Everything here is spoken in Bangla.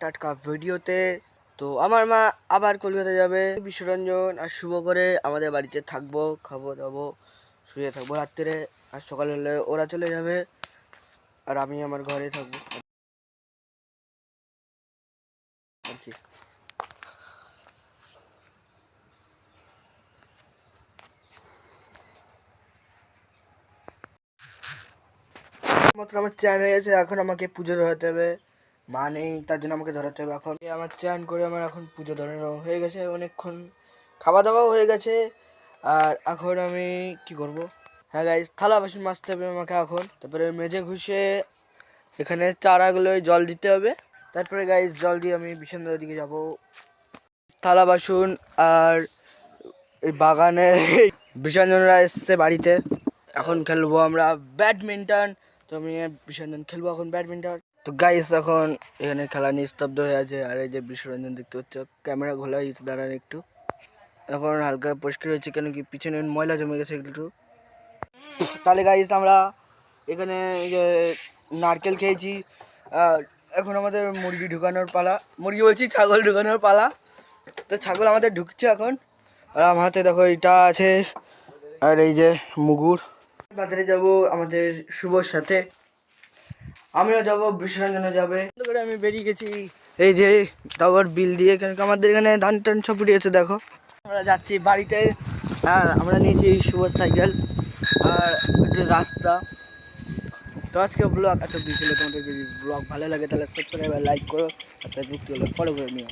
টাটকা ভিডিওতে। তো আমার মা আবার কলকাতা যাবে, বিশ্বরঞ্জন আর শুভ করে আমাদের বাড়িতে থাকবো, খাবো দাবো, শুয়ে থাকবো রাত্রে। আর সকাল হলে ওরা চলে যাবে আর আমি আমার ঘরে থাকবো আর কি। মাত্র আমার চ্যান হয়ে গেছে, এখন আমাকে পুজো ধরাতে হবে। মা নেই, তার জন্য আমাকে ধরাতে হবে। এখন আমার চ্যান করে আমার এখন পুজো ধরানো হয়ে গেছে, অনেকক্ষণ খাওয়া দাওয়াও হয়ে গেছে। আর এখন আমি কি করব? হ্যাঁ গাইস, থালা বাসন মাজতে হবে আমাকে এখন। তারপরে মেজে ঘুষে এখানে চারাগুলোয় জল দিতে হবে। তারপরে গাইস জল দিয়ে আমি বিশ্বনাথের দিকে যাব। থালা বাসন আর এই বাগানের বিসর্জনরা এসছে বাড়িতে। এখন খেলবো আমরা ব্যাডমিন্টন। তো আমি বিসর্জন খেলবো এখন ব্যাডমিন্টন। তো গাইস এখন এখানে খেলা নিস্তব্ধ হয়ে আছে। আর এই যে বিসর্জন দেখতে হচ্ছে, ক্যামেরা ঘোলা হয়েছে, দাঁড়ান একটু। এখন হালকা পরিষ্কার হয়েছে, কেন কি পিছনে ময়লা জমে গেছে একটু। তাহলে গাইস আমরা এখানে এই যে নারকেল খেয়েছি। আর এখন আমাদের মুরগি ঢুকানোর পালা, মুরগি বলছি ছাগল ঢুকানোর পালা। তো ছাগল আমাদের ঢুকছে এখন। আর আমার হাতে দেখো এটা আছে, আর এই যে মুগুর। বাজারে যাব আমাদের শুভর সাথে, আমিও যাব, বিশ্বরঞ্জনে যাবে। করে আমি বেরিয়ে গেছি এই যে তারপর বিল দিয়ে, কেন আমাদের এখানে ধান টান সব ফুটিয়েছে দেখো। আমরা যাচ্ছি বাড়িতে। আর আমরা নিয়েছি শুভর সাইকেল আর একটা রাস্তা। তো আজকে ব্লগ এত বিকেলে, তোমাদের যদি ব্লগ ভালো লাগে তাহলে সাবস্ক্রাইব আর লাইক করো, আর ফেসবুক থেকে ফলো করে নিও।